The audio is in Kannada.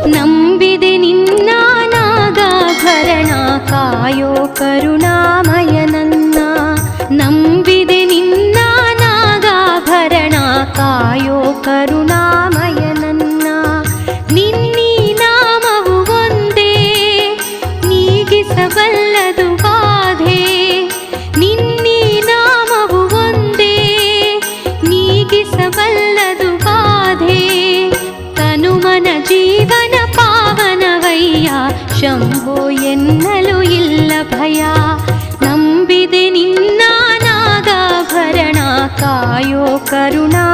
ನಂಬಿದೆ ನಿನ್ನ ನಾಗಾಭರಣ ಕಾಯೋ ಕರುಣಾಮಯ ನನ್ನ. ನಂಬಿದೆ ನಿನ್ನ ನಾಗಾಭರಣ ಕಾಯೋ ಕರುಣಾಮಯ ನನ್ನ. ನಿನ್ನೀ ನಾಮವು ಒಂದೇ ನೀಗಿಸಬಲ್ಲದು ಬಾಧೆ. ನಿನ್ನೀ ನಾಮವು ಒಂದೇ ನೀಗಿಸಬಲ್ಲದು ಬಾಧೆ. ತನುಮನ ಜೀವನ ಪಾವನವಯ್ಯ ಶಂಭೋ ಎನ್ನಲು ಇಲ್ಲ ಭಯ. ನಂಬಿದೆ ನಿನ್ನ ನಾಗಾಭರಣ ಕಾಯೋ ಕರುಣಾ